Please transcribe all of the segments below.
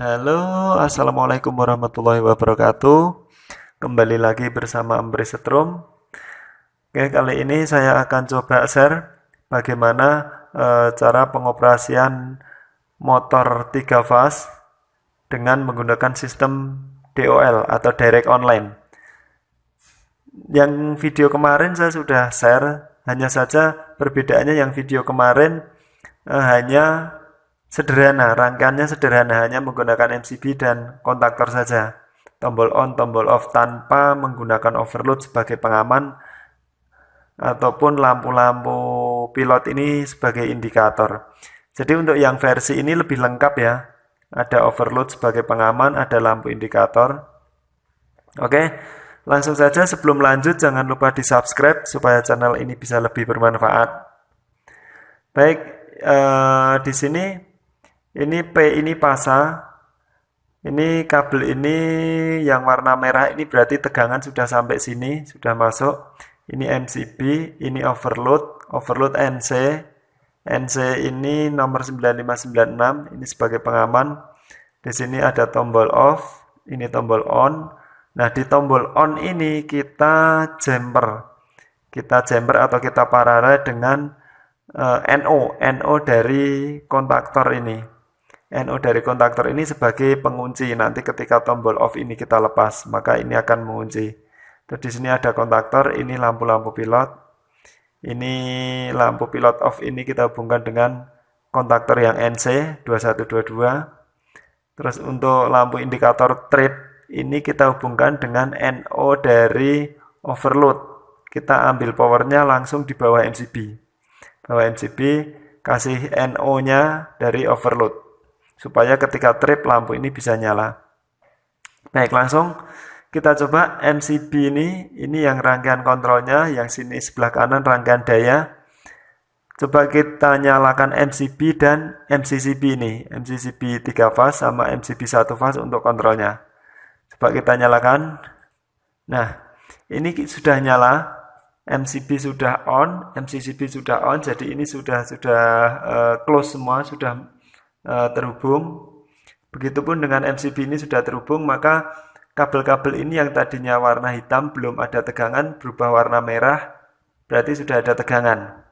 Halo, Assalamualaikum warahmatullahi wabarakatuh. Kembali lagi bersama Embri Setrum. Oke, kali ini saya akan coba share bagaimana cara pengoperasian motor 3 fas dengan menggunakan sistem DOL atau Direct Online. Yang video kemarin saya sudah share, hanya saja perbedaannya yang video kemarin hanya sederhana, rangkaiannya sederhana, hanya menggunakan MCB dan kontaktor saja. Tombol on, tombol off tanpa menggunakan overload sebagai pengaman ataupun lampu-lampu pilot ini sebagai indikator. Jadi untuk yang versi ini lebih lengkap ya. Ada overload sebagai pengaman, ada lampu indikator. Oke, langsung saja sebelum lanjut jangan lupa di subscribe supaya channel ini bisa lebih bermanfaat. Baik, di sini ini P ini pasa, ini kabel ini yang warna merah ini berarti tegangan sudah sampai sini, sudah masuk. Ini MCB, ini overload, overload NC. NC ini nomor 9596, ini sebagai pengaman. Di sini ada tombol off, ini tombol on. Nah, di tombol on ini kita jumper. Kita jumper atau kita paralel dengan NO dari kontaktor ini. NO dari kontaktor ini sebagai pengunci. Nanti ketika tombol off ini kita lepas, maka ini akan mengunci. Terus di sini ada kontaktor, ini lampu-lampu pilot. Ini lampu pilot off ini kita hubungkan dengan kontaktor yang NC 2122. Terus untuk lampu indikator trip ini kita hubungkan dengan NO dari overload. Kita ambil powernya langsung di bawah MCB. Bawah MCB kasih NO-nya dari overload. Supaya ketika trip lampu ini bisa nyala. Baik, langsung kita coba MCB ini yang rangkaian kontrolnya, yang sini sebelah kanan rangkaian daya. Coba kita nyalakan MCB dan MCCB ini, MCCB 3 fas sama MCB 1 fas untuk kontrolnya. Coba kita nyalakan. Nah, ini sudah nyala, MCB sudah on, MCCB sudah on, jadi ini sudah close semua, sudah terhubung. Begitupun dengan MCB ini sudah terhubung, maka kabel-kabel ini yang tadinya warna hitam belum ada tegangan berubah warna merah, berarti sudah ada tegangan.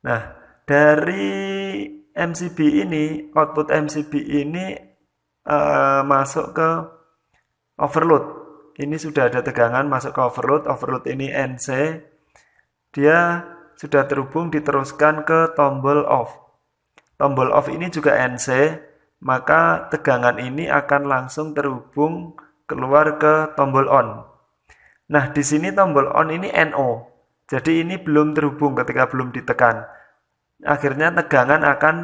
Nah, dari MCB ini, output MCB ini masuk ke overload. Ini sudah ada tegangan masuk ke overload. Overload ini NC. Dia sudah terhubung diteruskan ke tombol off. Tombol off ini juga NC, maka tegangan ini akan langsung terhubung keluar ke tombol on. Nah, di sini tombol on ini NO. Jadi ini belum terhubung ketika belum ditekan. Akhirnya tegangan akan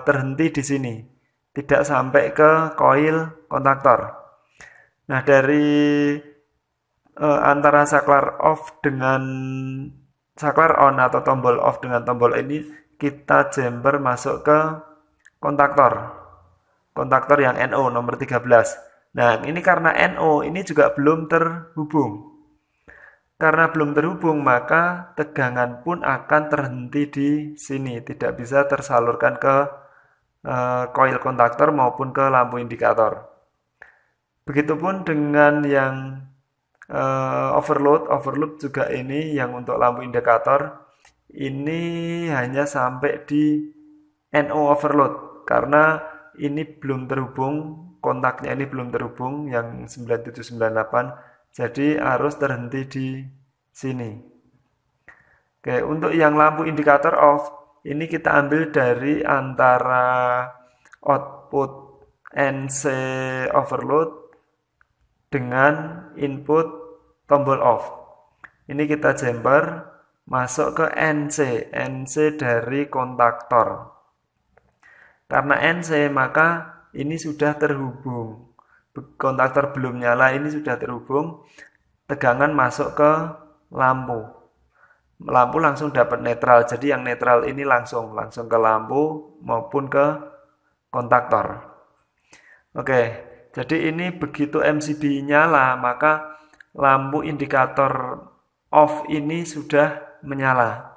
terhenti di sini. Tidak sampai ke koil kontaktor. Nah, dari antara saklar off dengan saklar on atau tombol off dengan tombol ini, kita jumper masuk ke kontaktor. Kontaktor yang NO nomor 13. Nah, ini karena NO ini juga belum terhubung. Karena belum terhubung, maka tegangan pun akan terhenti di sini. Tidak bisa tersalurkan ke koil kontaktor maupun ke lampu indikator. Begitupun dengan yang overload. Overload juga ini yang untuk lampu indikator. Ini hanya sampai di NO overload. Karena ini belum terhubung, kontaknya ini belum terhubung yang 9798. Jadi harus terhenti di sini. Oke, untuk yang lampu indikator off, ini kita ambil dari antara output NC overload dengan input tombol off. Ini kita jumper masuk ke NC, NC dari kontaktor. Karena NC maka ini sudah terhubung. Kontaktor belum nyala, ini sudah terhubung, tegangan masuk ke lampu. Lampu langsung dapat netral, jadi yang netral ini langsung ke lampu maupun ke kontaktor. Oke, jadi ini begitu MCB nyala, maka lampu indikator off ini sudah menyala,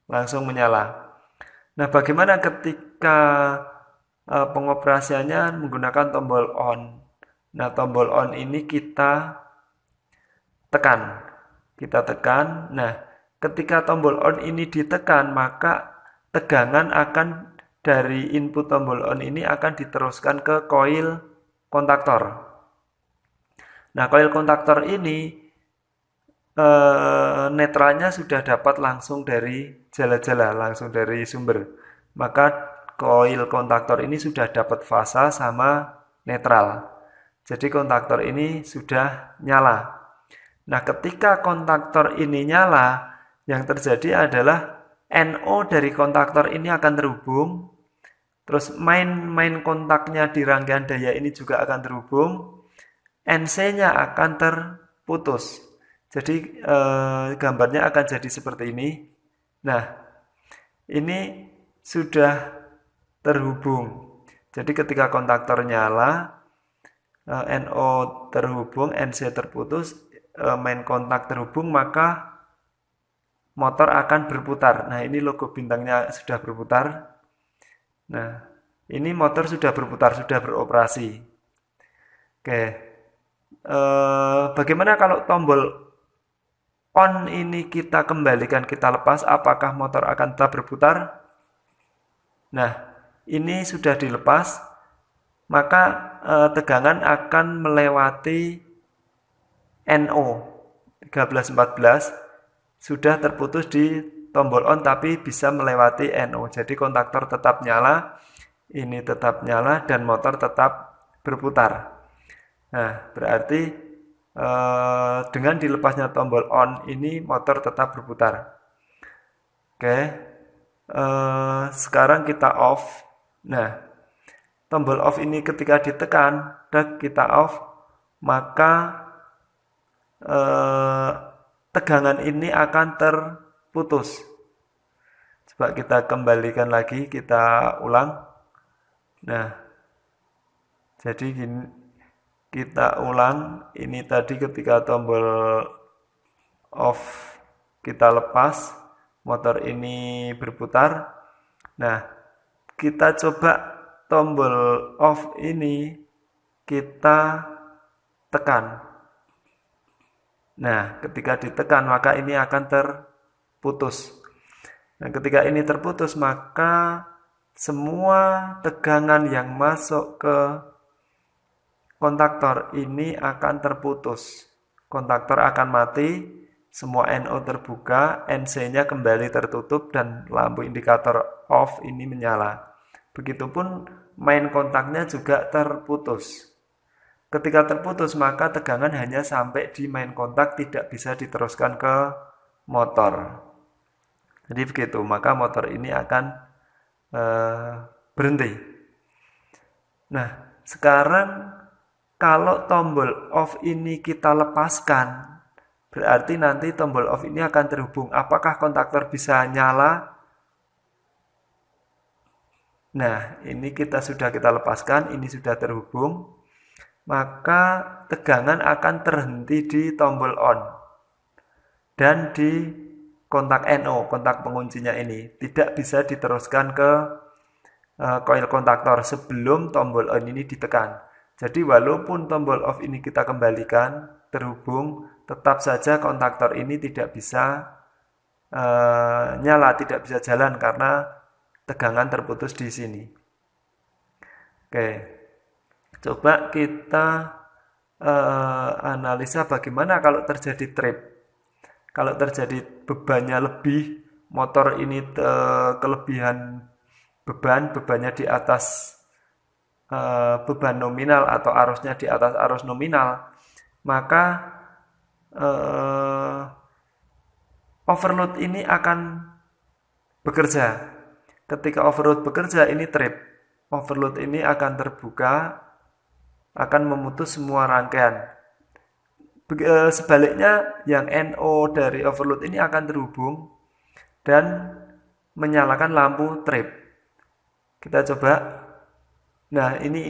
langsung menyala. Nah, bagaimana ketika pengoperasiannya menggunakan tombol on. Nah, tombol on ini kita tekan. Kita tekan. Nah, ketika tombol on ini ditekan, maka tegangan akan dari input tombol on ini akan diteruskan ke koil kontaktor. Nah, koil kontaktor ini netralnya sudah dapat langsung dari jala-jala, langsung dari sumber. Maka koil kontaktor ini sudah dapat fasa sama netral. Jadi kontaktor ini sudah nyala. Nah, ketika kontaktor ini nyala, yang terjadi adalah NO dari kontaktor ini akan terhubung. Terus main kontaknya di rangkaian daya ini juga akan terhubung. NC-nya akan terputus. Jadi gambarnya akan jadi seperti ini. Nah, ini sudah terhubung. Jadi ketika kontaktor nyala, NO terhubung, NC terputus, main kontak terhubung, maka motor akan berputar. Nah, ini logo bintangnya sudah berputar. Nah, ini motor sudah berputar, sudah beroperasi. Oke. Bagaimana kalau tombol on ini kita kembalikan, kita lepas, apakah motor akan tetap berputar? Nah, ini sudah dilepas, maka tegangan akan melewati NO 1314, sudah terputus di tombol on tapi bisa melewati NO. Jadi kontaktor tetap nyala, ini tetap nyala, dan motor tetap berputar. Nah, berarti dengan dilepasnya tombol on ini motor tetap berputar. Oke, sekarang kita off. Nah, tombol off ini ketika ditekan, kita off, maka tegangan ini akan terputus. Coba kita kembalikan lagi, kita ulang. Nah, jadi gini, kita ulang. Ini tadi ketika tombol off kita lepas, motor ini berputar. Nah, kita coba tombol off ini kita tekan. Nah, ketika ditekan maka ini akan terputus. Nah, ketika ini terputus maka semua tegangan yang masuk ke kontaktor ini akan terputus. Kontaktor akan mati, semua NO terbuka, NC-nya kembali tertutup, dan lampu indikator off ini menyala. Begitupun main kontaknya juga terputus. Ketika terputus maka tegangan hanya sampai di main kontak, tidak bisa diteruskan ke motor. Jadi begitu, maka motor ini akan berhenti. Nah, sekarang kalau tombol off ini kita lepaskan, berarti nanti tombol off ini akan terhubung. Apakah kontaktor bisa nyala? Nah, ini sudah kita lepaskan, ini sudah terhubung. Maka tegangan akan terhenti di tombol on. Dan di kontak NO, kontak penguncinya ini, tidak bisa diteruskan ke koil kontaktor sebelum tombol on ini ditekan. Jadi walaupun tombol off ini kita kembalikan, terhubung, tetap saja kontaktor ini tidak bisa nyala, tidak bisa jalan karena tegangan terputus di sini. Oke, coba kita analisa bagaimana kalau terjadi trip. Kalau terjadi bebannya lebih, motor ini kelebihan bebannya di atas beban nominal atau arusnya di atas arus nominal, maka overload ini akan bekerja. Ketika overload bekerja, ini trip. Overload ini akan terbuka, akan memutus semua rangkaian. Sebaliknya, yang NO dari overload ini akan terhubung dan menyalakan lampu trip. Kita coba. Nah, ini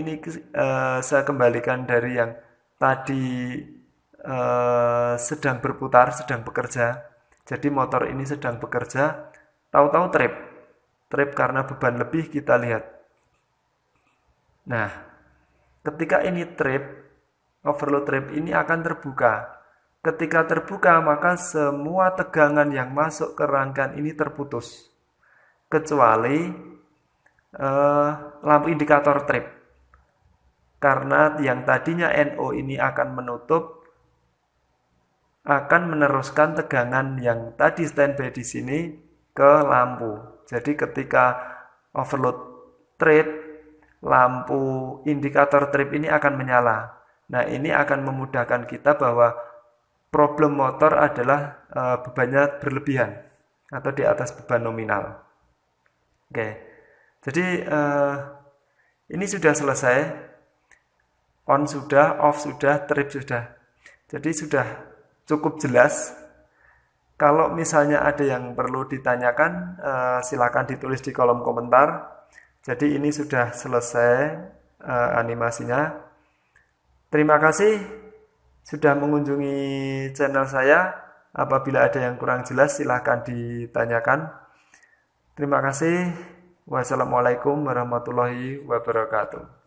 saya kembalikan dari yang tadi sedang berputar, sedang bekerja. Jadi motor ini sedang bekerja, tahu-tahu trip karena beban lebih. Kita lihat. Nah, ketika ini trip, overload trip ini akan terbuka. Ketika terbuka, maka semua tegangan yang masuk ke rangkaian ini terputus. Kecuali lampu indikator trip. Karena yang tadinya NO ini akan menutup, akan meneruskan tegangan yang tadi standby di sini ke lampu. Jadi ketika overload trip, lampu indikator trip ini akan menyala. Nah, ini akan memudahkan kita bahwa problem motor adalah bebannya berlebihan atau di atas beban nominal. Oke, jadi ini sudah selesai. On sudah, off sudah, trip sudah. Jadi sudah cukup jelas. Kalau misalnya ada yang perlu ditanyakan, silakan ditulis di kolom komentar. Jadi ini sudah selesai animasinya. Terima kasih sudah mengunjungi channel saya. Apabila ada yang kurang jelas, silakan ditanyakan. Terima kasih. Wassalamualaikum warahmatullahi wabarakatuh.